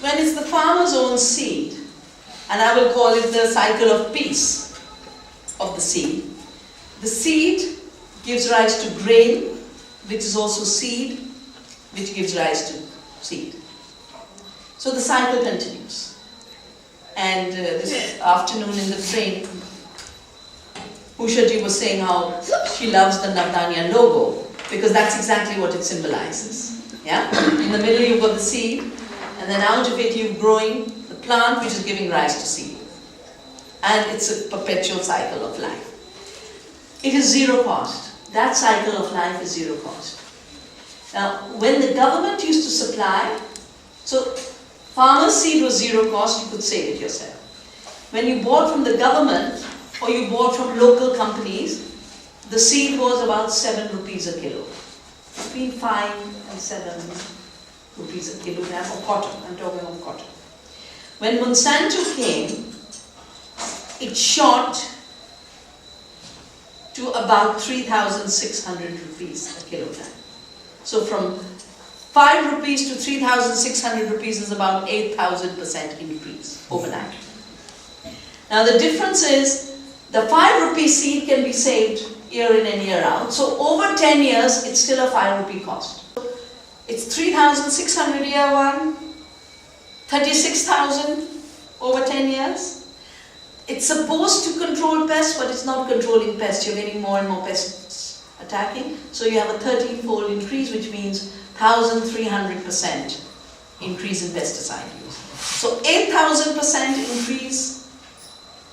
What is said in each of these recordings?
when it's the farmer's own seed, and I will call it the cycle of peace of the seed gives rise to grain, which is also seed, which gives rise to seed. So the cycle continues. And this afternoon in the train, Ushaji was saying how she loves the Navdanya logo, because that's exactly what it symbolizes. Yeah? In the middle you've got the seed, and then out of it you're growing the plant which is giving rise to seed. And it's a perpetual cycle of life. It is zero cost. That cycle of life is zero cost. Now, when the government used to supply, so farmer's seed was zero cost, you could save it yourself. When you bought from the government, or you bought from local companies, the seed was about 7 rupees a kilo. Between 5 and 7 rupees a kilogram of cotton. I'm talking of cotton. When Monsanto came, it shot to about 3,600 rupees a kilogram. So from 5 rupees to 3,600 rupees is about 8,000% increase overnight. Now the difference is, the 5 rupee seed can be saved year in and year out. So over 10 years, it's still a 5 rupee cost. It's 3,600 year one, 36,000 over 10 years. It's supposed to control pests, but it's not controlling pests. You're getting more and more pests attacking. So you have a 13-fold increase, which means 1,300% increase in pesticide use. So 8,000% increase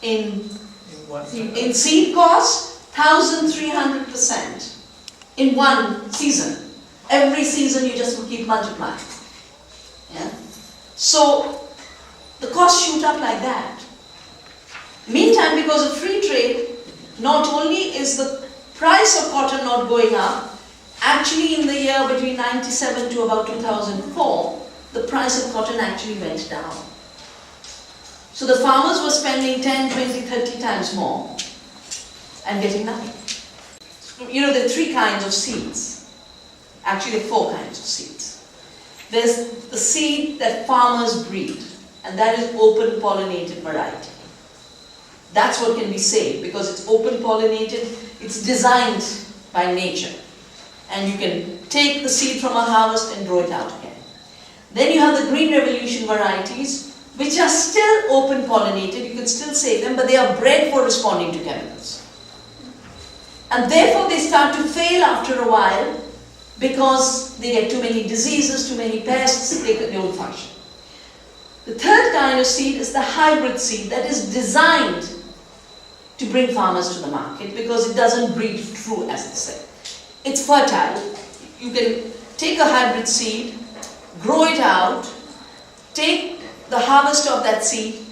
in seed cost, 1,300% in one season. Every season you just keep multiplying. Yeah? So the costs shoot up like that. Meantime, because of free trade, not only is the price of cotton not going up, actually in the year between 97 to about 2004, the price of cotton actually went down. So the farmers were spending 10, 20, 30 times more and getting nothing. You know, there are 3 kinds of seeds. Actually, there are 4 kinds of seeds. There's the seed that farmers breed, and that is open pollinated variety. That's what can be saved, because it's open pollinated, it's designed by nature. And you can take the seed from a harvest and grow it out again. Then you have the green revolution varieties, which are still open pollinated, you can still save them, but they are bred for responding to chemicals. And therefore they start to fail after a while, because they get too many diseases, too many pests, they don't function. The third kind of seed is the hybrid seed that is designed to bring farmers to the market, because it doesn't breed true, as they say. It's fertile. You can take a hybrid seed, grow it out, take the harvest of that seed.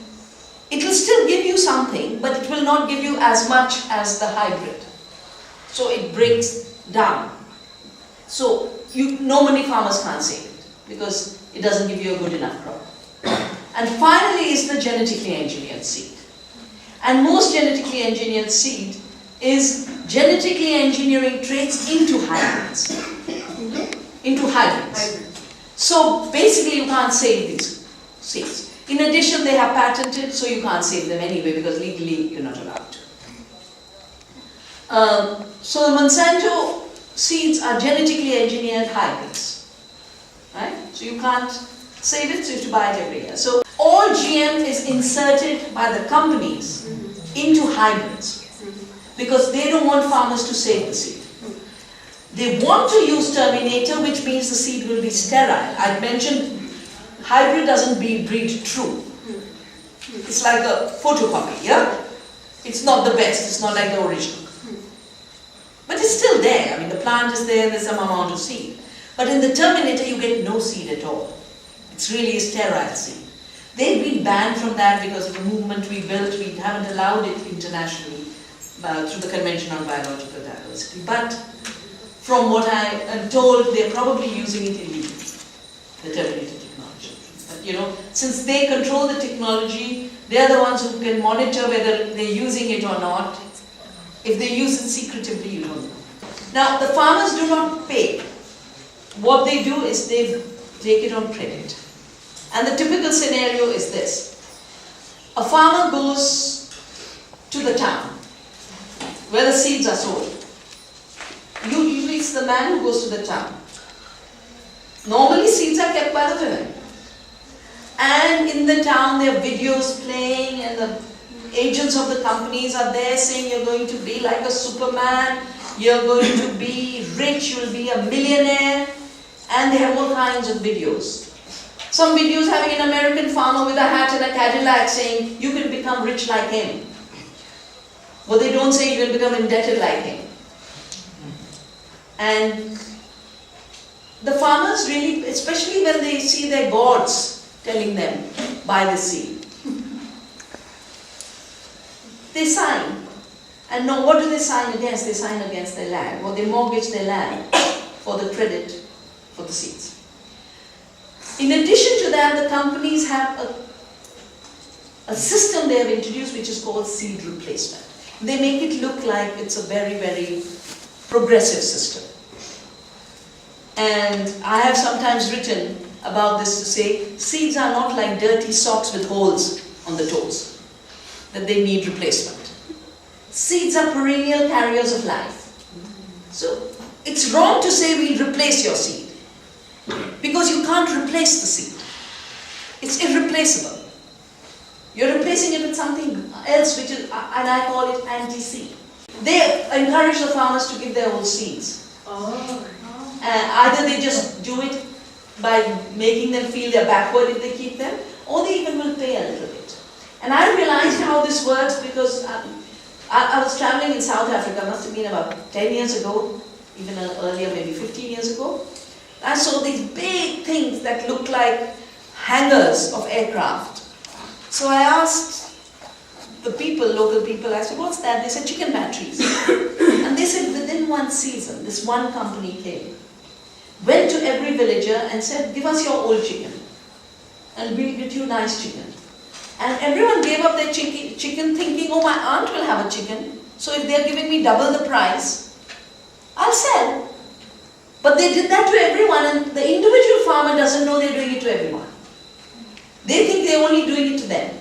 It will still give you something, but it will not give you as much as the hybrid. So it breaks down. So normally farmers can't save it, because it doesn't give you a good enough crop. And finally is the genetically engineered seed. And most genetically engineered seed is genetically engineering traits into hybrids. So basically you can't save these seeds. In addition, they have patented, so you can't save them anyway, because legally you're not allowed to. So the Monsanto seeds are genetically engineered hybrids. Right? So you can't save it, so you have to buy it every year. So all GM is inserted by the companies into hybrids, because they don't want farmers to save the seed. They want to use terminator, which means the seed will be sterile. I mentioned hybrid doesn't breed true. It's like a photocopy, yeah? It's not the best, it's not like the original. But it's still there. I mean, the plant is there, there's some amount of seed. But in the terminator, you get no seed at all. It's really a sterile seed. They've been banned from that because of the movement we built. We haven't allowed it internationally through the Convention on Biological Diversity. But from what I am told, they're probably using it illegally, the terminator technology. But you know, since they control the technology, they're the ones who can monitor whether they're using it or not. If they use it secretively, you don't know. Now, the farmers do not pay. What they do is they take it on credit. And the typical scenario is this. A farmer goes to the town where the seeds are sold. Usually it's the man who goes to the town. Normally seeds are kept by the women. And in the town there are videos playing and the agents of the companies are there saying you're going to be like a superman, you're going to be rich, you'll be a millionaire. And they have all kinds of videos. Some videos having an American farmer with a hat and a Cadillac saying you can become rich like him. But they don't say you will become indebted like him. And the farmers really, especially when they see their gods telling them, buy this seed, they sign. And no, what do they sign against? They sign against their land, or they mortgage their land for the credit for the seeds. In addition to that, the companies have a system they have introduced which is called seed replacement. They make it look like it's a very, very progressive system. And I have sometimes written about this to say, seeds are not like dirty socks with holes on the toes, that they need replacement. Seeds are perennial carriers of life. So it's wrong to say we'll replace your seed, because you can't replace the seed. It's irreplaceable. You're replacing it with something else, which is, and I call it anti-seed. They encourage the farmers to give their old seeds. Either they just do it by making them feel they're backward if they keep them, or they even will pay a little bit. And I realized how this works because I was traveling in South Africa, must have been about 10 years ago, even earlier, maybe 15 years ago. I saw these big things that looked like hangars of aircraft. So I asked the people, local people, I said, what's that? They said, chicken batteries. And they said, within one season, this one company came, went to every villager and said, give us your old chicken, and we'll get you nice chicken. And everyone gave up their chicken thinking, oh, my aunt will have a chicken, so if they're giving me double the price, I'll sell. But they did that to everyone, and the individual farmer doesn't know they're doing it to everyone. They think they're only doing it to them.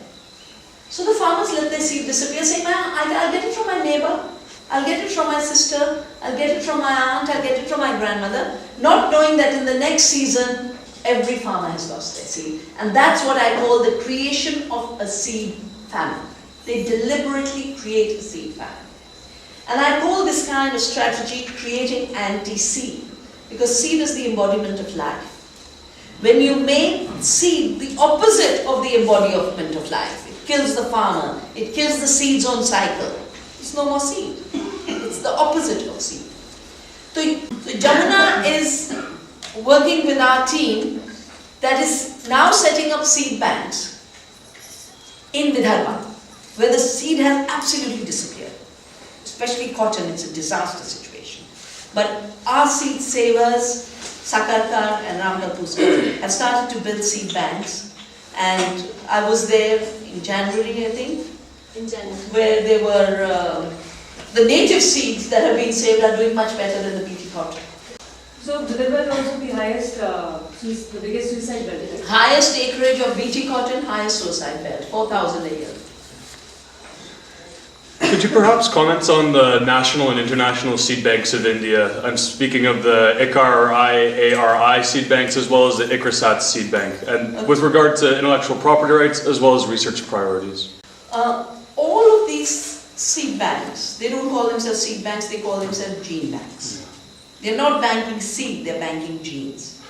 So the farmers let their seed disappear, saying, I'll get it from my neighbor, I'll get it from my sister, I'll get it from my aunt, I'll get it from my grandmother, not knowing that in the next season, every farmer has lost their seed. And that's what I call the creation of a seed famine. They deliberately create a seed famine. And I call this kind of strategy creating anti-seed, because seed is the embodiment of life. When you make seed the opposite of the embodiment of life, it kills the farmer, it kills the seed's own cycle. It's no more seed. It's the opposite of seed. So Jamuna is working with our team that is now setting up seed banks in Vidarbha, where the seed has absolutely disappeared. Especially cotton, it's a disaster situation. But our seed savers, Sakarkar and Ramnapuskar, have started to build seed banks. And I was there in January, I think, where they were, the native seeds that have been saved are doing much better than the BT cotton. So Vidarbha is also the highest, the biggest suicide belt, right? Highest acreage of BT cotton, highest suicide belt, 4,000 a year. Could you perhaps comment on the national and international seed banks of India? I'm speaking of the ICARI seed banks as well as the ICRISAT seed bank, and with regard to intellectual property rights as well as research priorities. All of these seed banks, they don't call themselves seed banks, they call themselves gene banks. They're not banking seed, they're banking genes.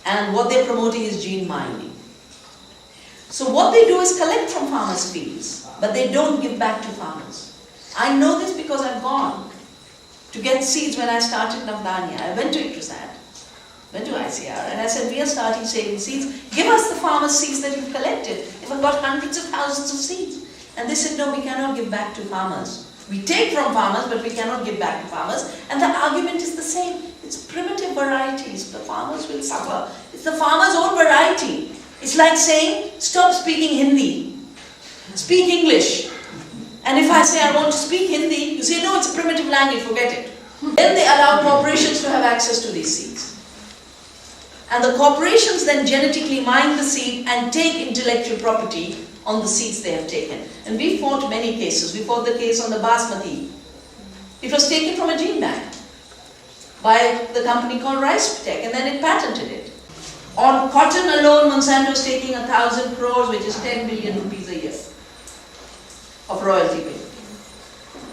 And what they're promoting is gene mining. So what they do is collect from farmers' fields, but they don't give back to farmers. I know this because I've gone to get seeds when I started Navdanya. I went to ICRISAT, went to ICR, and I said, we are starting saving seeds. Give us the farmers' seeds that you've collected. You've got hundreds of thousands of seeds. And they said, no, we cannot give back to farmers. We take from farmers, but we cannot give back to farmers. And the argument is the same. It's primitive varieties. The farmers will suffer. It's the farmer's own variety. It's like saying, stop speaking Hindi. Speak English. And if I say I want to speak Hindi, you say, no, it's a primitive language, forget it. Then they allow corporations to have access to these seeds. And the corporations then genetically mine the seed and take intellectual property on the seeds they have taken. And we fought many cases. We fought the case on the basmati. It was taken from a gene bank by the company called Rice-Tech, and then it patented it. On cotton alone, Monsanto is taking 1,000 crores, which is 10 billion rupees a year of royalty payment.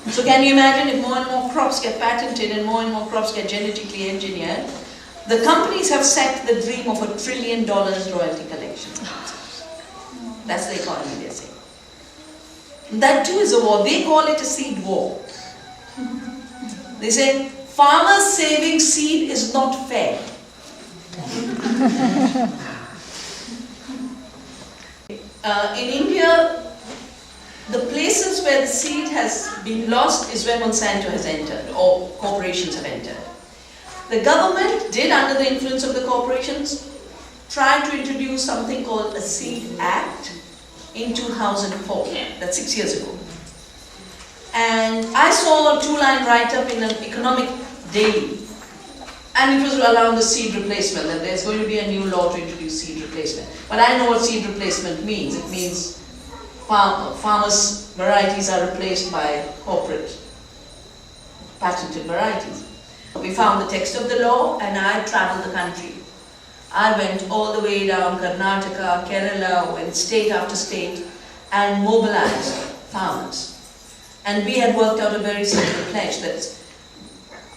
So can you imagine if more and more crops get patented and more crops get genetically engineered? The companies have set the dream of $1 trillion royalty collection. That's the economy they're saying. That too is a war. They call it a seed war. They say, farmers saving seed is not fair. In India, the places where the seed has been lost is where Monsanto has entered, or corporations have entered. The government did, under the influence of the corporations, try to introduce something called a Seed Act in 2004, that's 6 years ago. And I saw a two-line write-up in an economic daily, and it was around the seed replacement, that there's going to be a new law to introduce seed replacement. But I know what seed replacement means. It means farmers' varieties are replaced by corporate patented varieties. We found the text of the law, and I traveled the country. I went all the way down Karnataka, Kerala, went state after state, and mobilized farmers. And we had worked out a very simple pledge.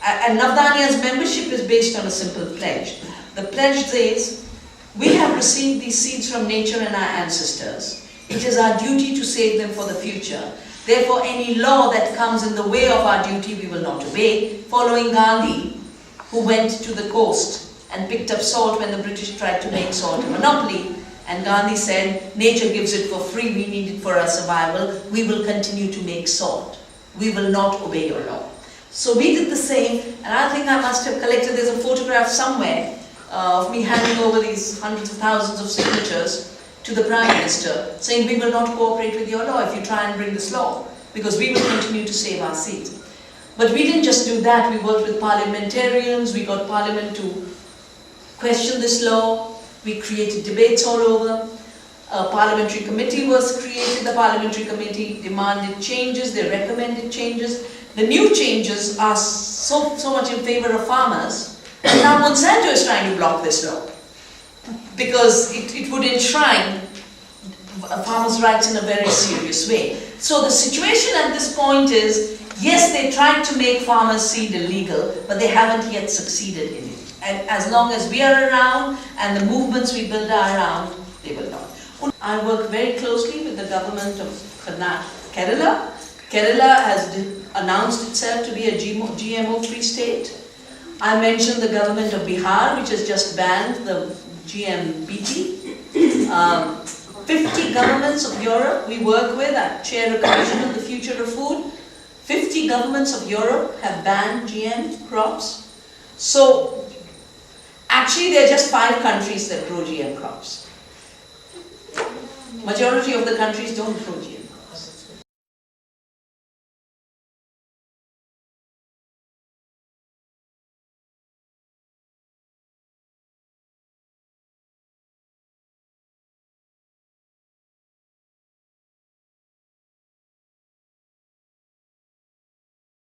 And Navdaniya's membership is based on a simple pledge. The pledge says, we have received these seeds from nature and our ancestors. It is our duty to save them for the future. Therefore, any law that comes in the way of our duty, we will not obey. Following Gandhi, who went to the coast and picked up salt when the British tried to make salt a monopoly. And Gandhi said, nature gives it for free, we need it for our survival. We will continue to make salt. We will not obey your law. So we did the same, and I think I must have collected, there's a photograph somewhere of me handing over these hundreds of thousands of signatures to the Prime Minister, saying we will not cooperate with your law if you try and bring this law, because we will continue to save our seeds. But we didn't just do that, we worked with parliamentarians, we got Parliament to question this law, we created debates all over, a parliamentary committee was created, the parliamentary committee demanded changes, they recommended changes. The new changes are so much in favor of farmers, and now Monsanto is trying to block this law, because it would enshrine farmers' rights in a very serious way. So the situation at this point is, yes, they tried to make farmers' seed illegal, but they haven't yet succeeded in it. And as long as we are around, and the movements we build are around, they will not. I work very closely with the government of Kerala. Kerala has announced itself to be a GMO-free state. I mentioned the government of Bihar, which has just banned the GMBT. 50 governments of Europe we work with. I chair a commission on the future of food. 50 governments of Europe have banned GM crops. So actually there are just 5 countries that grow GM crops. Majority of the countries don't grow GM.